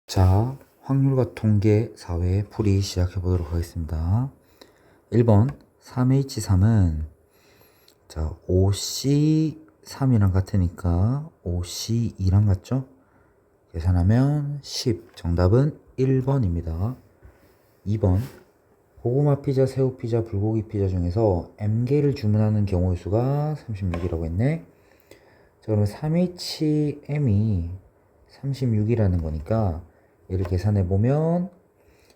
자, 확률과 통계 4회 풀이 시작해 보도록 하겠습니다. 1번 3H3은 자 5C3이랑 같으니까 5C2랑 같죠? 계산하면 10. 정답은 1번입니다. 2번 고구마 피자, 새우 피자, 불고기 피자 중에서 M개를 주문하는 경우의 수가 36이라고 했네. 자, 그러면 3HM이 36이라는 거니까 얘를 계산해 보면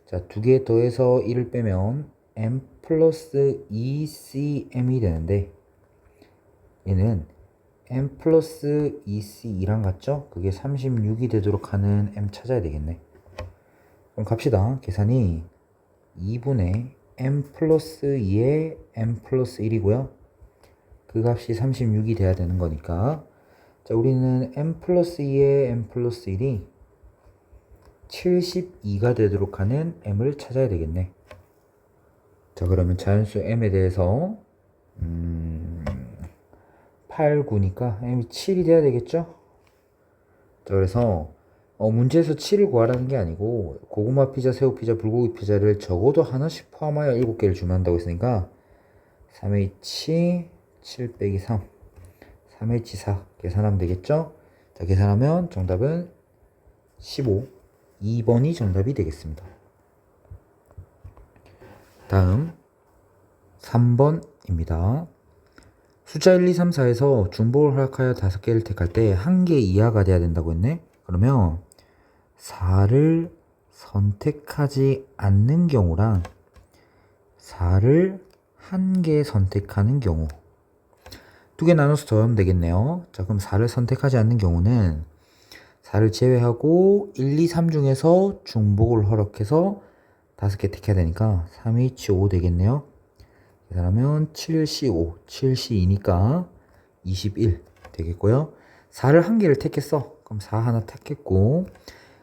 자, 두 개 더해서 1을 빼면 M 플러스 2CM이 되는데 얘는 M 플러스 2C2랑 같죠? 그게 36이 되도록 하는 M 찾아야 되겠네. 그럼 갑시다. 계산이 2분의 M 플러스 2의 M 플러스 1이고요. 그 값이 36이 돼야 되는 거니까 자, 우리는 M 플러스 2의 M 플러스 1이 72가 되도록 하는 M을 찾아야 되겠네. 자, 그러면 자연수 M에 대해서 8, 9니까 M이 7이 돼야 되겠죠? 자, 그래서 문제에서 7을 구하라는 게 아니고 고구마 피자, 새우 피자, 불고기 피자를 적어도 하나씩 포함하여 7개를 주문한다고 했으니까 3H 7 빼기 3 3H4 계산하면 되겠죠? 자, 계산하면 정답은 15 2번이 정답이 되겠습니다. 다음 3번입니다. 숫자 1, 2, 3, 4에서 중복을 허락하여 5개를 택할 때 1개 이하가 돼야 된다고 했네. 그러면 4를 선택하지 않는 경우랑 4를 1개 선택하는 경우 두 개 나눠서 더하면 되겠네요. 자, 그럼 4를 선택하지 않는 경우는 4를 제외하고 1, 2, 3 중에서 중복을 허락해서 5개 택해야 되니까 3H5 되겠네요. 계산하면 7C5, 7C2니까 21 되겠고요. 4를 1개를 택했어. 그럼 4 하나 택했고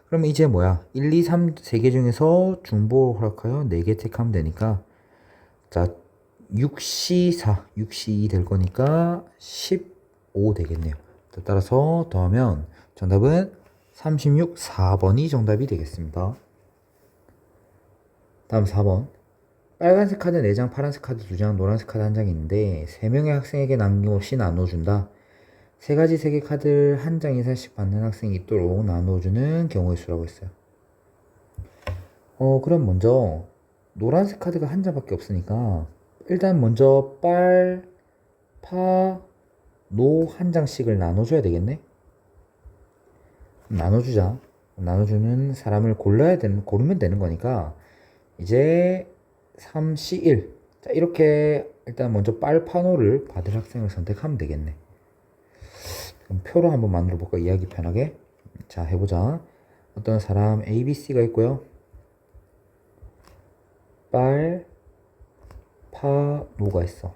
그러면 이제 뭐야? 1, 2, 3 3개 중에서 중복을 허락하여 4개 택하면 되니까 자 6C4, 6C2 될 거니까 15 되겠네요. 따라서 더하면 정답은 36, 4번이 정답이 되겠습니다. 다음 4번. 빨간색 카드 4장, 파란색 카드 2장, 노란색 카드 1장이 있는데 3명의 학생에게 남김없이 나눠준다. 3가지 3개 카드 1장 이상씩 받는 학생이 있도록 나눠주는 경우의 수라고 했어요. 그럼 먼저 노란색 카드가 1장밖에 없으니까 일단 먼저 빨, 파, 노 1장씩을 나눠줘야 되겠네. 나눠주자. 나눠주는 사람을 고르면 되는 거니까 이제 3C1 자, 이렇게 일단 먼저 빨파노를 받을 학생을 선택하면 되겠네. 그럼 표로 한번 만들어 볼까? 이해하기 편하게. 자, 해보자. 어떤 사람 ABC가 있고요. 빨파노가 있어.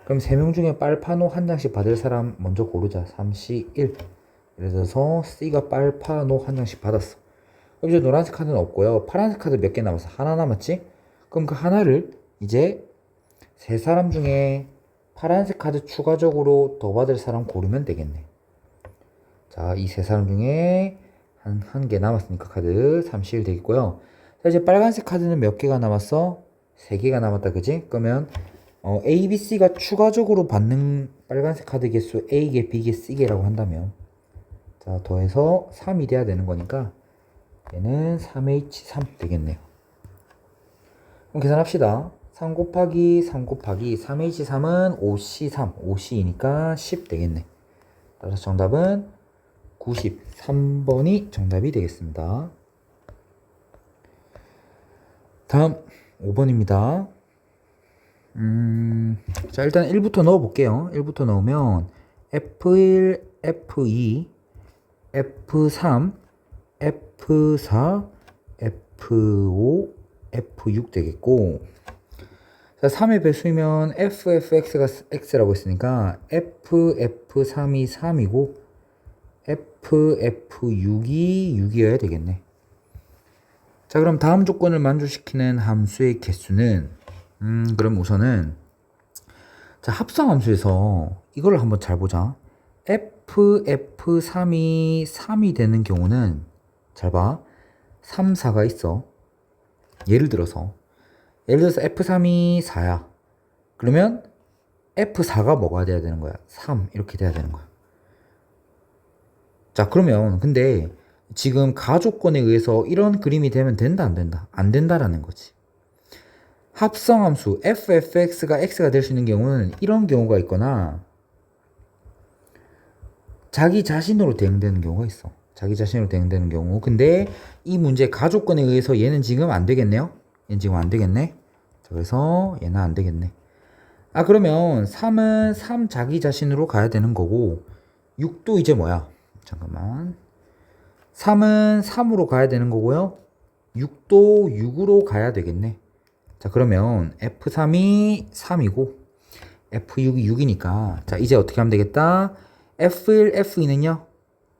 그럼 3명 중에 빨파노 1장씩 받을 사람 먼저 고르자. 3C1 예를 들어서 C가 빨파노 1장씩 받았어. 그럼 이제 노란색 카드는 없고요. 파란색 카드 몇 개 남았어? 하나 남았지? 그럼 그 하나를 이제 3사람 중에 파란색 카드 추가적으로 더 받을 사람 고르면 되겠네. 자, 이 3사람 중에 한 개 남았으니까 카드 31 되겠고요. 자, 이제 빨간색 카드는 몇 개가 남았어? 3개가 남았다, 그지? 그러면 A, B, C가 추가적으로 받는 빨간색 카드 개수 A개, B개, C개라고 한다면 자, 더해서 3이 돼야 되는 거니까 얘는 3H3 되겠네요. 그럼 계산합시다. 3 곱하기 3 곱하기 3H3은 5C3, 5C2니까 10 되겠네. 따라서 정답은 93번이 정답이 되겠습니다. 다음 5번입니다. 자, 일단 1부터 넣어볼게요. 1부터 넣으면 F1, F2, F3, F4, F5, F6 되겠고 자, 3의 배수이면 FFX가 X라고 했으니까 FF3이 3이고 FF6이 6이어야 되겠네. 자, 그럼 다음 조건을 만족시키는 함수의 개수는 그럼 우선은 자, 합성함수에서 이걸 한번 잘 보자. FF3이 3이 되는 경우는 잘 봐. 3, 4가 있어. 예를 들어서 F3이 4야. 그러면 F4가 뭐가 돼야 되는 거야? 3 이렇게 돼야 되는 거야. 자, 그러면 근데 지금 가조건에 의해서 이런 그림이 되면 된다, 안 된다? 안 된다라는 거지. 합성함수 fx가 x가 될 수 있는 경우는 이런 경우가 있거나 자기 자신으로 대응되는 경우가 있어. 자기 자신으로 대응되는 경우. 근데 이 문제 가조건에 의해서 얘는 지금 안 되겠네요. 얘는 지금 안 되겠네. 자, 그래서 얘는 안 되겠네. 아, 그러면 3은 3 자기 자신으로 가야 되는 거고 6도 이제 뭐야? 잠깐만. 3은 3으로 가야 되는 거고요. 6도 6으로 가야 되겠네. 자, 그러면 F3이 3이고 F6이 6이니까 자, 이제 어떻게 하면 되겠다? F1, F2는요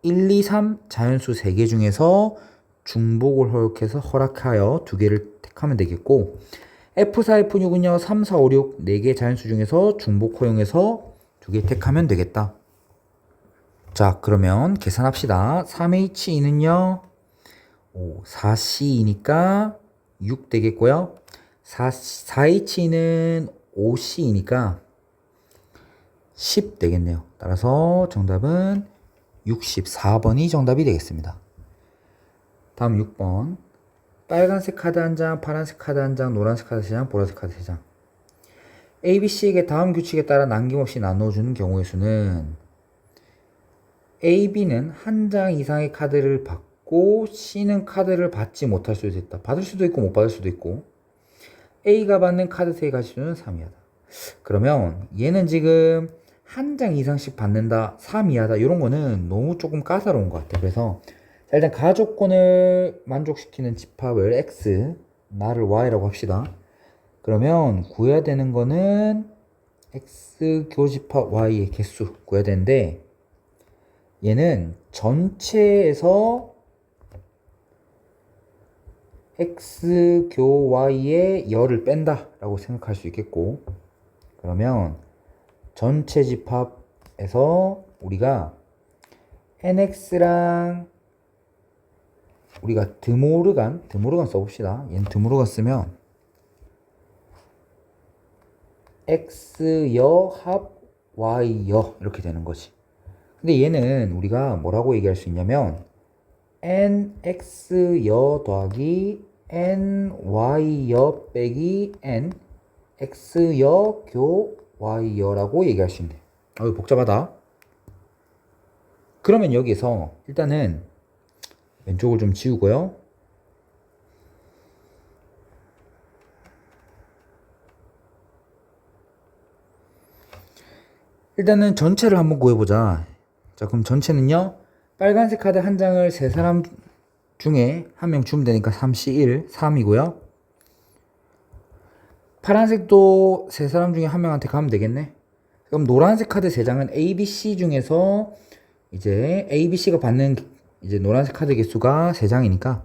1, 2, 3 자연수 3개 중에서 중복을 허락하여 2개를 택하면 되겠고 F4, F6은요 3, 4, 5, 6 4개 자연수 중에서 중복 허용해서 2개 택하면 되겠다. 자, 그러면 계산합시다. 3H2는요 4C2니까 6 되겠고요. 4H2는 5C이니까 10 되겠네요. 따라서 정답은 64번이 정답이 되겠습니다. 다음 6번. 빨간색 카드 한 장, 파란색 카드 한 장, 노란색 카드 3장, 보라색 카드 3장. A, B, C에게 다음 규칙에 따라 남김없이 나눠주는 경우의 수는 A, B는 한 장 이상의 카드를 받고 C는 카드를 받지 못할 수도 있다. 받을 수도 있고 못 받을 수도 있고 A가 받는 카드 수의 가치수는 3 이하다. 그러면 얘는 지금 한 장 이상씩 받는다, 3 이하다 이런 거는 너무 조금 까다로운 것 같아. 그래서 자, 일단 가조건을 만족시키는 집합을 X, 나를 Y라고 합시다. 그러면 구해야 되는 거는 X 교집합 Y의 개수 구해야 되는데 얘는 전체에서 X 교 Y의 열을 뺀다 라고 생각할 수 있겠고 그러면 전체 집합에서 우리가 NX랑 우리가 드모르간 써봅시다. 얘는 드모르간 쓰면 X여 합 Y여 이렇게 되는 거지. 근데 얘는 우리가 뭐라고 얘기할 수 있냐면 NX여 더하기 NY여 빼기 NX여 교 Y여라고 얘기할 수 있네. 이거 복잡하다. 그러면 여기서 일단은 왼쪽을 좀 지우고요. 일단은 전체를 한번 구해보자. 자, 그럼 전체는요. 빨간색 카드 한 장을 세 사람 중에 한 명 주면 되니까 3C1, 3이고요. 파란색도 세 사람 중에 한 명한테 가면 되겠네. 그럼 노란색 카드 세 장은 A, B, C 중에서 이제 A, B, C가 받는 이제 노란색 카드 개수가 3장이니까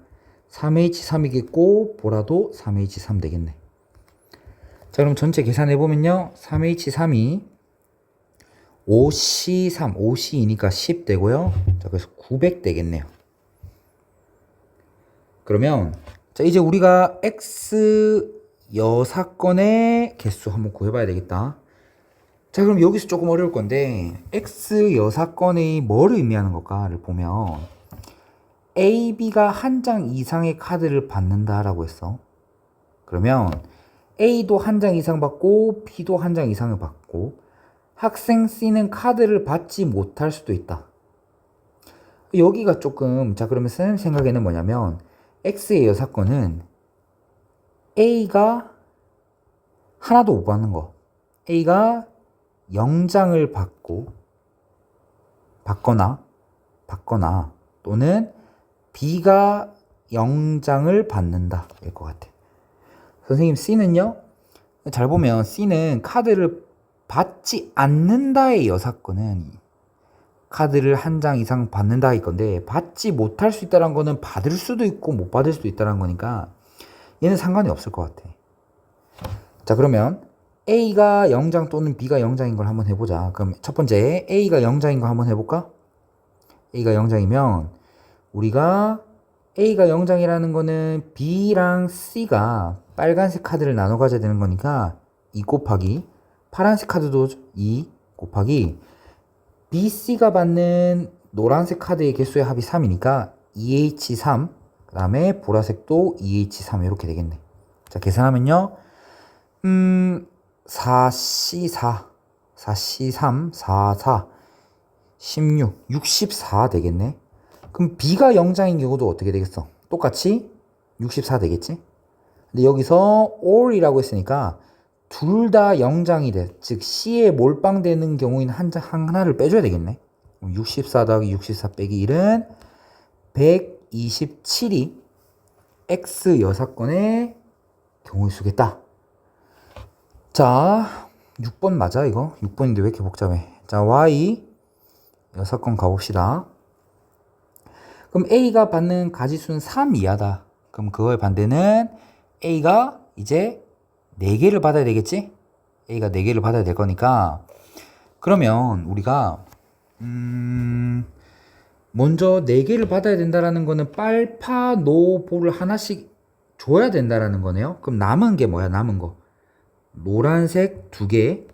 3H3이겠고 보라도 3H3 되겠네. 자, 그럼 전체 계산해보면요. 3H3이 5C3, 5C이니까 10 되고요. 자, 그래서 900 되겠네요. 그러면 자, 이제 우리가 X 여사건의 개수 한번 구해봐야 되겠다. 자, 그럼 여기서 조금 어려울 건데 X 여사건이 뭐를 의미하는 걸까를 보면 A, B가 한 장 이상의 카드를 받는다라고 했어. 그러면 A도 한 장 이상 받고 B도 한 장 이상을 받고 학생 C는 카드를 받지 못할 수도 있다. 여기가 조금 자, 그러면 선생님 생각에는 뭐냐면 X의 여사건은 A가 하나도 못 받는 거. A가 0장을 받거나 또는 B가 0장을 받는다 일 것 같아. 선생님 C는요. 잘 보면 C는 카드를 받지 않는다의 여사건은 카드를 한 장 이상 받는다 일 건데 받지 못할 수 있다는 거는 받을 수도 있고 못 받을 수도 있다는 거니까 얘는 상관이 없을 것 같아. 자, 그러면 A가 0장 또는 B가 0장인 걸 한번 해보자. 그럼 첫 번째 A가 0장인 거 한번 해볼까? A가 0장이면 우리가 A가 0장이라는 거는 B랑 C가 빨간색 카드를 나눠 가져야 되는 거니까 2 곱하기 파란색 카드도 2 곱하기 B, C가 받는 노란색 카드의 개수의 합이 3이니까 2H3 그 다음에 보라색도 2H3 이렇게 되겠네. 자, 계산하면요 4C4 4C3 44 16 64 되겠네. 그럼 B가 0장인 경우도 어떻게 되겠어? 똑같이 64 되겠지? 근데 여기서 or이라고 했으니까 둘 다 0장이 돼. 즉 C에 몰빵되는 경우인 하나를 빼줘야 되겠네. 64 더하기 64 빼기 1은 127이 X 여사건의 경우의 수겠다. 자, 6번 맞아 이거? 6번인데 왜 이렇게 복잡해? 자, Y 여사건 가봅시다. 그럼 A가 받는 가지수는 3 이하다. 그럼 그거의 반대는 A가 이제 4개를 받아야 되겠지? A가 4개를 받아야 될 거니까 그러면 우리가 먼저 4개를 받아야 된다라는 거는 빨파, 노, 보를 하나씩 줘야 된다라는 거네요. 그럼 남은 게 뭐야? 남은 거 노란색 2개,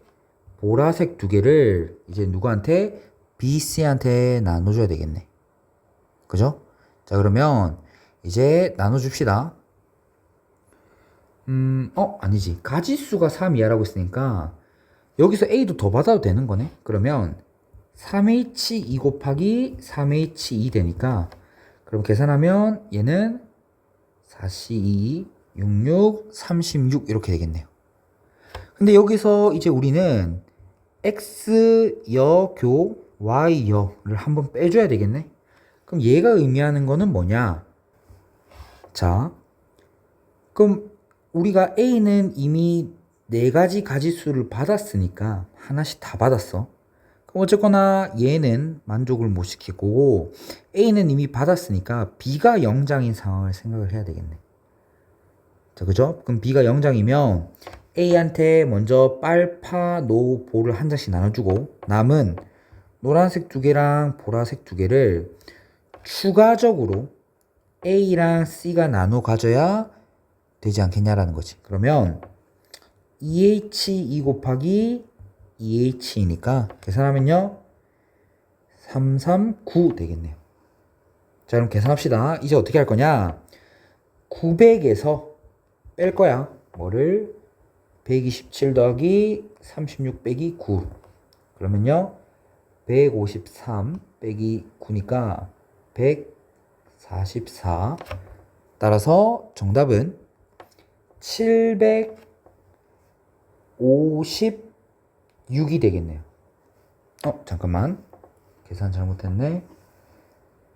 보라색 2개를 이제 누구한테? B, C한테 나눠줘야 되겠네. 그죠? 자, 그러면 이제 나눠줍시다. 아니지. 가지수가 3 이하라고 했으니까 여기서 A도 더 받아도 되는 거네. 그러면 3H2 곱하기 3H2 되니까 그럼 계산하면 얘는 4C2 66 36 이렇게 되겠네요. 근데 여기서 이제 우리는 X여 교 Y여를 한번 빼줘야 되겠네. 그럼 얘가 의미하는 거는 뭐냐? 자, 그럼 우리가 A는 이미 4가지 가지수를 받았으니까 하나씩 다 받았어. 그럼 어쨌거나 얘는 만족을 못 시키고 A는 이미 받았으니까 B가 0장인 상황을 생각을 해야 되겠네. 자, 그죠? 그럼 B가 0장이면 A한테 먼저 빨파, 노, 보를 한 장씩 나눠주고 남은 노란색 2개랑 보라색 2개를 추가적으로 A랑 C가 나눠 가져야 되지 않겠냐라는 거지. 그러면 2H2 곱하기 2H이니까 계산하면요 339 되겠네요. 자, 그럼 계산합시다. 이제 어떻게 할 거냐? 900에서 뺄 거야. 뭐를? 127 더하기 36 빼기 9. 그러면요 153 빼기 9니까 144. 따라서 정답은 756이 되겠네요. 잠깐만. 계산 잘못했네.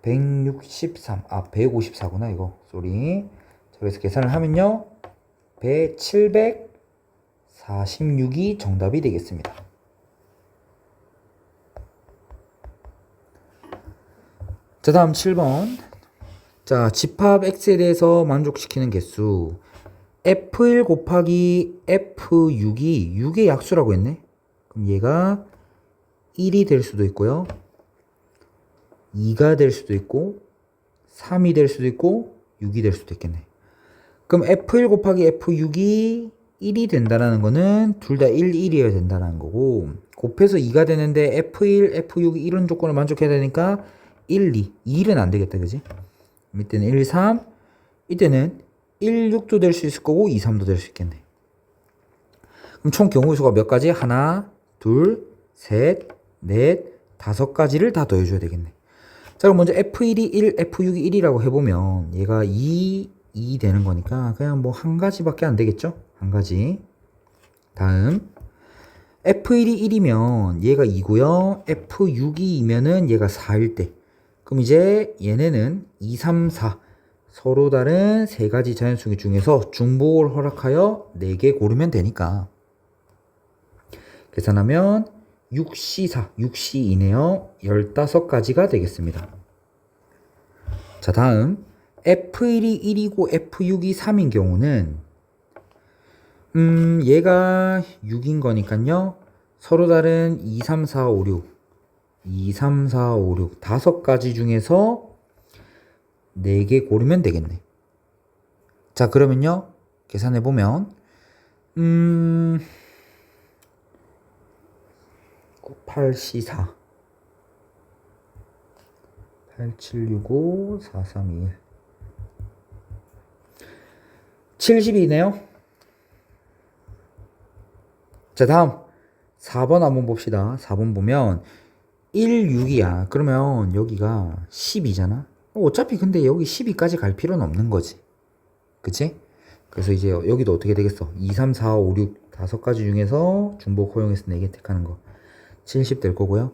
163. 154구나, 이거. 쏘리. 자, 그래서 계산을 하면요. 746이 정답이 되겠습니다. 자, 다음 7번. 자, 집합 X에 대해서 만족시키는 개수. F1 곱하기 F6이 6의 약수라고 했네. 그럼 얘가 1이 될 수도 있고요. 2가 될 수도 있고 3이 될 수도 있고 6이 될 수도 있겠네. 그럼 F1 곱하기 F6이 1이 된다는 거는 둘 다 1, 1이어야 된다는 거고 곱해서 2가 되는데 F1, F6이 이런 조건을 만족해야 되니까 1, 2, 1은 안 되겠다, 그지? 이때는 1, 3, 이때는 1, 6도 될 수 있을 거고 2, 3도 될 수 있겠네. 그럼 총 경우의 수가 몇 가지? 하나, 둘, 셋, 넷, 5가지를 다 더해줘야 되겠네. 자, 그럼 먼저 F1이 1, F6이 1이라고 해보면 얘가 2 되는 거니까 그냥 뭐 한 가지밖에 안 되겠죠? 한 가지. 다음 F1이 1이면 얘가 2고요. F6이면은 얘가 4일 때. 그럼 이제 얘네는 2, 3, 4 서로 다른 3가지 자연수기 중에서 중복을 허락하여 4개 고르면 되니까 계산하면 6C4, 6C2네요. 15가지가 되겠습니다. 자, 다음 F1이 1이고 F6이 3인 경우는 얘가 6인 거니까요. 서로 다른 2, 3, 4, 5, 6 2, 3, 4, 5, 6 5가지 중에서 4개 고르면 되겠네. 자, 그러면요. 계산해보면 8C4 8765 4321 70이네요. 자, 다음 4번 한번 봅시다. 4번 보면 1, 6이야. 그러면 여기가 10이잖아. 어차피 근데 여기 12까지 갈 필요는 없는 거지. 그치? 그래서 이제 여기도 어떻게 되겠어? 2, 3, 4, 5, 6 다섯 가지 중에서 중복 허용해서 4개 택하는 거 70 될 거고요.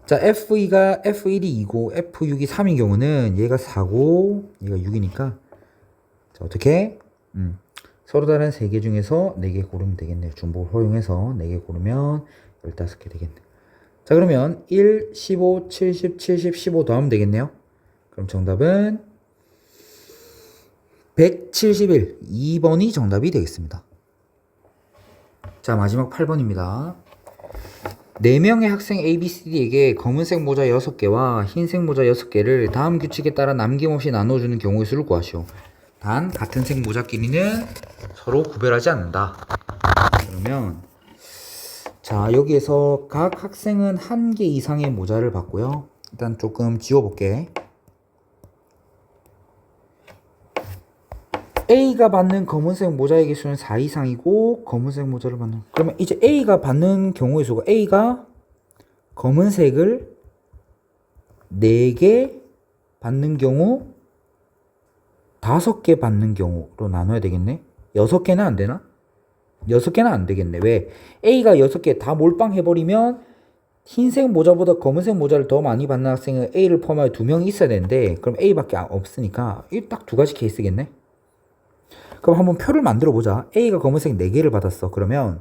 자, F2가 F1이 2고 F6이 3인 경우는 얘가 4고 얘가 6이니까 자, 어떻게? 서로 다른 3개 중에서 4개 고르면 되겠네요. 중복을 허용해서 4개 고르면 15개 되겠네. 자, 그러면 1, 15, 70, 70, 15 더하면 되겠네요. 그럼 정답은 171, 2번이 정답이 되겠습니다. 자, 마지막 8번입니다. 4명의 학생 ABCD에게 검은색 모자 6개와 흰색 모자 6개를 다음 규칙에 따라 남김없이 나눠주는 경우의 수를 구하시오. 단 같은 색 모자끼리는 서로 구별하지 않는다. 그러면 자, 여기에서 각 학생은 1개 이상의 모자를 받고요. 일단 조금 지워볼게. A가 받는 검은색 모자의 개수는 4 이상이고 검은색 모자를 받는 그러면 이제 A가 받는 경우의 수가 A가 검은색을 4개 받는 경우 5개 받는 경우로 나눠야 되겠네. 6개는 안 되나? 6개는 안 되겠네. 왜? A가 6개 다 몰빵해버리면 흰색 모자보다 검은색 모자를 더 많이 받는 학생은 A를 포함하여 2명이 있어야 되는데 그럼 A밖에 없으니까 이 딱 2가지 케이스겠네. 그럼 한번 표를 만들어 보자. A가 검은색 4개를 받았어. 그러면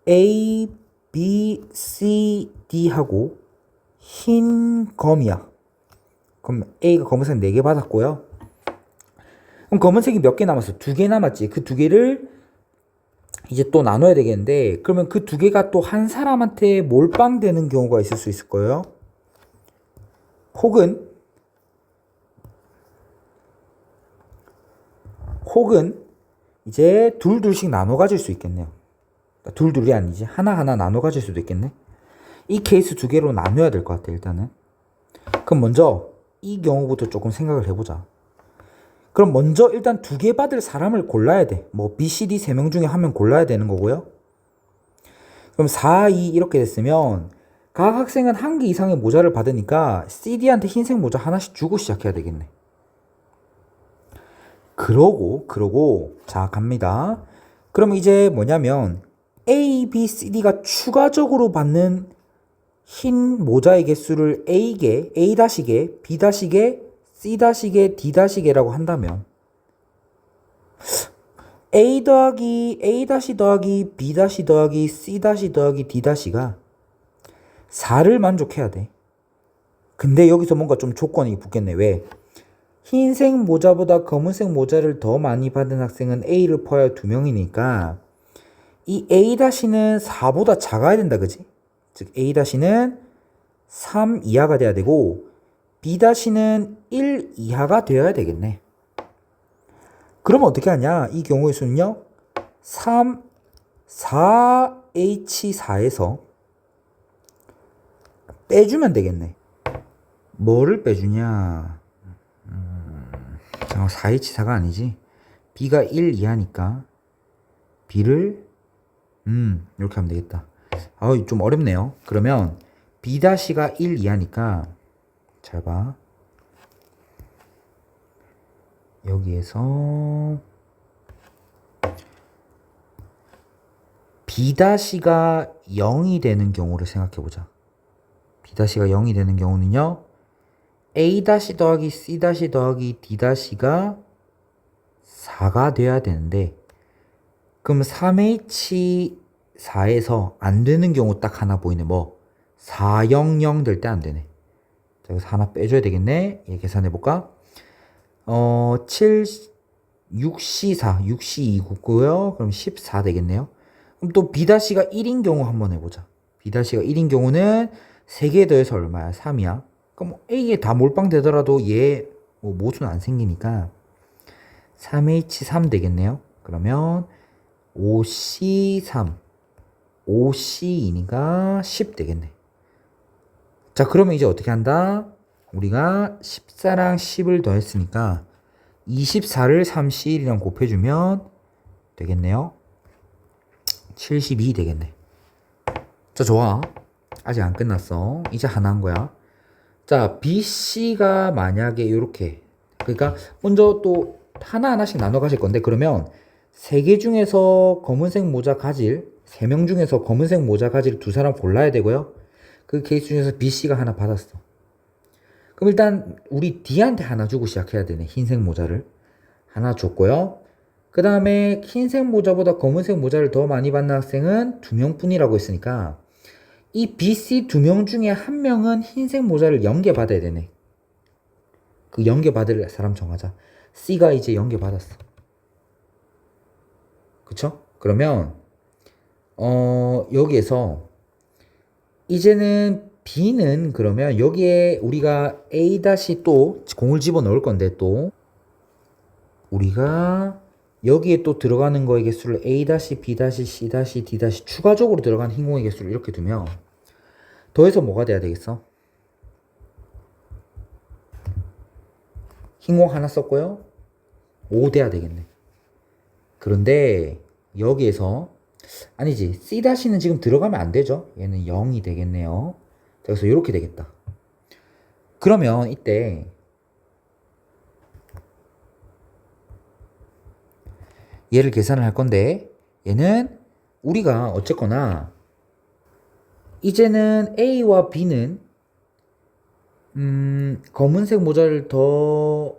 A, B, C, D 하고 흰 검이야. 그럼 A가 검은색 4개 받았고요. 그럼 검은색이 몇 개 남았어? 2개 남았지. 그 2개를 이제 또 나눠야 되겠는데 그러면 그 2개가 또 한 사람한테 몰빵되는 경우가 있을 수 있을 거예요. 혹은 이제 둘씩 나눠 가질 수 있겠네요. 둘이 아니지. 하나하나 나눠 가질 수도 있겠네. 이 케이스 2개로 나눠야 될 것 같아 일단은. 그럼 먼저 이 경우부터 조금 생각을 해보자. 그럼 먼저 일단 2개 받을 사람을 골라야 돼. 뭐 B, C, D 3명 중에 1명 골라야 되는 거고요. 그럼 4, 2 이렇게 됐으면 각 학생은 1개 이상의 모자를 받으니까 CD한테 흰색 모자 하나씩 주고 시작해야 되겠네. 그러고 자 갑니다. 그럼 이제 뭐냐면 A, B, C, D가 추가적으로 받는 흰 모자의 개수를 A개, A-개, B-개, C-개, D-개라고 한다면 A 더하기 A- 더하기 B- 더하기 C- 더하기 D-가 4를 만족해야 돼. 근데 여기서 뭔가 좀 조건이 붙겠네. 왜? 흰색 모자보다 검은색 모자를 더 많이 받은 학생은 A를 포함하여 2명이니까 이 A-는 4보다 작아야 된다. 그지? 즉 A-는 3 이하가 돼야 되고 B-는 1 이하가 되어야 되겠네. 그러면 어떻게 하냐? 이 경우의 수는요. 4H4에서 빼주면 되겠네. 뭐를 빼주냐? 4H4가 아니지. B가 1 이하니까 B를 이렇게 하면 되겠다. 좀 어렵네요. 그러면 B-가 1 이하니까 잘 봐. 여기에서 B-가 0이 되는 경우를 생각해보자. B-가 0이 되는 경우는요. A- 더하기 C- 더하기 D-가 4가 돼야 되는데 그럼 3H4에서 안 되는 경우 딱 하나 보이네. 뭐 400 될 때 안 되네. 자, 여기서 하나 빼줘야 되겠네. 예, 계산해볼까? 7, 6C4, 6C2고요. 그럼 14 되겠네요. 그럼 또 B-가 1인 경우 한번 해보자. B-가 1인 경우는 3개 더해서 얼마야? 3이야. 그럼 A에 다 몰빵되더라도 얘 뭐 모수는 안 생기니까 3H3 되겠네요. 그러면 5C3 5C2니까 10 되겠네. 자, 그러면 이제 어떻게 한다? 우리가 14랑 10을 더했으니까 24를 3C1이랑 곱해주면 되겠네요. 72 되겠네. 자, 좋아. 아직 안 끝났어. 이제 하나 한 거야. 자, BC가 만약에 이렇게, 그러니까 먼저 또 하나하나씩 나눠 가실 건데, 그러면 3개 중에서 검은색 모자 가질 3명 중에서 검은색 모자 가질 2사람 골라야 되고요. 그 케이스 중에서 BC가 하나 받았어. 그럼 일단 우리 D한테 하나 주고 시작해야 되네. 흰색 모자를 하나 줬고요. 그 다음에 흰색 모자보다 검은색 모자를 더 많이 받는 학생은 2명뿐이라고 했으니까 이 BC 2명 중에 1명은 흰색 모자를 연계받아야 되네. 그 연계받을 사람 정하자. C가 이제 연계받았어. 그쵸? 그러면 여기에서 이제는 B는 그러면 여기에 우리가 A 다시 또 공을 집어넣을 건데 또 우리가 여기에 또 들어가는 거의 개수를 A 다시 B 다시 C 다시 D 다시 추가적으로 들어가는 흰 공의 개수를 이렇게 두면 더해서 뭐가 돼야 되겠어? 흰 공 하나 썼고요. 5 돼야 되겠네. 그런데 여기에서 아니지, C-는 지금 들어가면 안 되죠. 얘는 0이 되겠네요. 그래서 이렇게 되겠다. 그러면 이때 얘를 계산을 할 건데 얘는 우리가 어쨌거나 이제는 A와 B는 검은색 모자를 더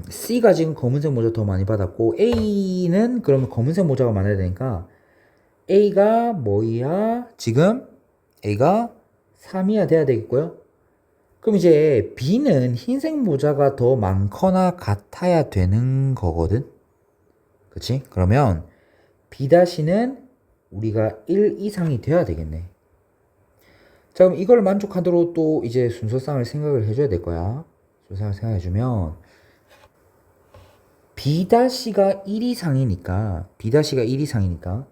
C가 지금 검은색 모자 더 많이 받았고 A는 그러면 검은색 모자가 많아야 되니까 A가 뭐야? 지금 A가 3이야 돼야 되겠고요. 그럼 이제 B는 흰색 모자가 더 많거나 같아야 되는 거거든. 그치? 그러면 B-는 우리가 1 이상이 돼야 되겠네. 자, 그럼 이걸 만족하도록 또 이제 순서상을 생각을 해줘야 될 거야. 순서상을 생각해주면 B-가 1 이상이니까 B-가 1 이상이니까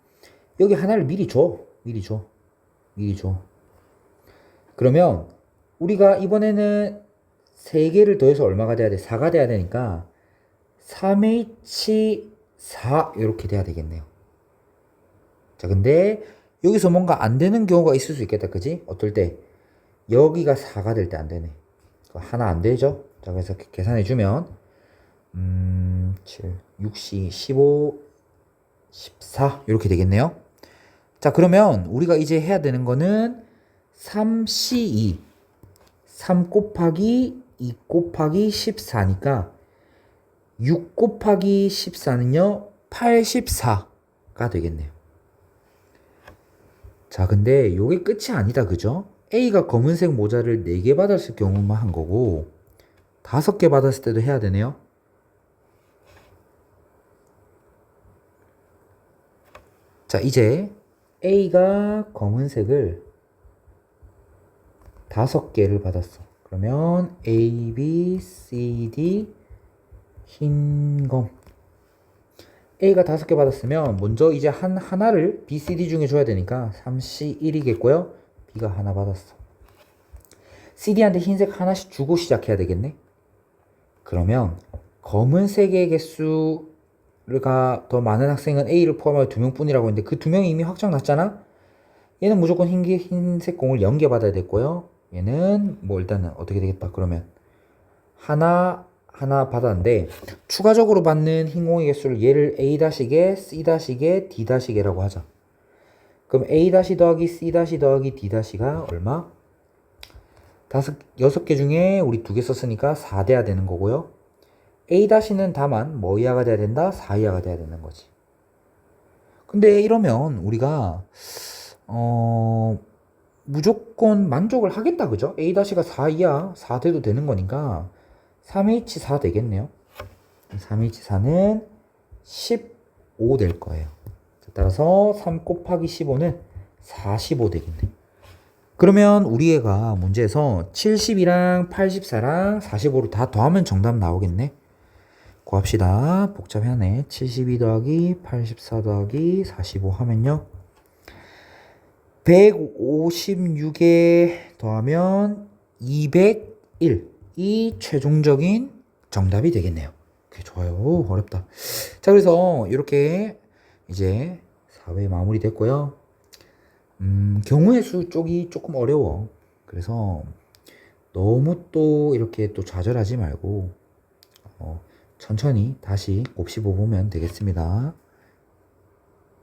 여기 하나를 미리 줘. 미리 줘. 그러면 우리가 이번에는 3개를 더해서 얼마가 돼야 돼? 4가 돼야 되니까 3H4 이렇게 돼야 되겠네요. 자, 근데 여기서 뭔가 안 되는 경우가 있을 수 있겠다. 그지? 어떨 때 여기가 4가 될 때 안 되네. 하나 안 되죠? 자, 그래서 계산해 주면 7, 6C, 15, 14 이렇게 되겠네요. 자, 그러면 우리가 이제 해야 되는 거는 3C2 3 곱하기 2 곱하기 14니까 6 곱하기 14는요 84가 되겠네요. 자, 근데 요게 끝이 아니다. 그죠? A가 검은색 모자를 4개 받았을 경우만 한 거고 5개 받았을 때도 해야 되네요. 자, 이제 A가 검은색을 5개를 받았어. 그러면 A, B, C, D 흰검 A가 5개 받았으면 먼저 이제 하나를 B, C, D 중에 줘야 되니까 3C 1이겠고요. B가 하나 받았어. CD한테 흰색 하나씩 주고 시작해야 되겠네. 그러면 검은색의 개수가 더 많은 학생은 A를 포함하여 2명뿐이라고 했는데 그 2명이 이미 확정 났잖아. 얘는 무조건 흰색 공을 연계받아야 됐고요. 얘는 뭐 일단은 어떻게 되겠다. 그러면 하나 받았는데 추가적으로 받는 흰 공의 개수를 얘를 A-개, C-개, D-개라고 하자. 그럼 A- 더하기 C- 더하기 D-가 얼마? 6개 중에 우리 2개 썼으니까 4 돼야 되는 거고요. A-는 다만 뭐 이하가 돼야 된다? 4 이하가 돼야 되는 거지. 근데 이러면 우리가 무조건 만족을 하겠다. 그죠? A-가 4 이하 4 돼도 되는 거니까 3H4 되겠네요. 3H4는 15 될 거예요. 따라서 3 곱하기 15는 45 되겠네. 그러면 우리 애가 문제에서 70이랑 84랑 45를 다 더하면 정답 나오겠네. 구합시다. 복잡하네. 72 더하기 84 더하기 45 하면요. 156에 더하면 201. 이 최종적인 정답이 되겠네요. 오케이, 좋아요. 어렵다. 자, 그래서 이렇게 이제 4회 마무리 됐고요. 경우의 수 쪽이 조금 어려워. 그래서 너무 또 이렇게 또 좌절하지 말고 천천히 다시 곱씹어 보면 되겠습니다.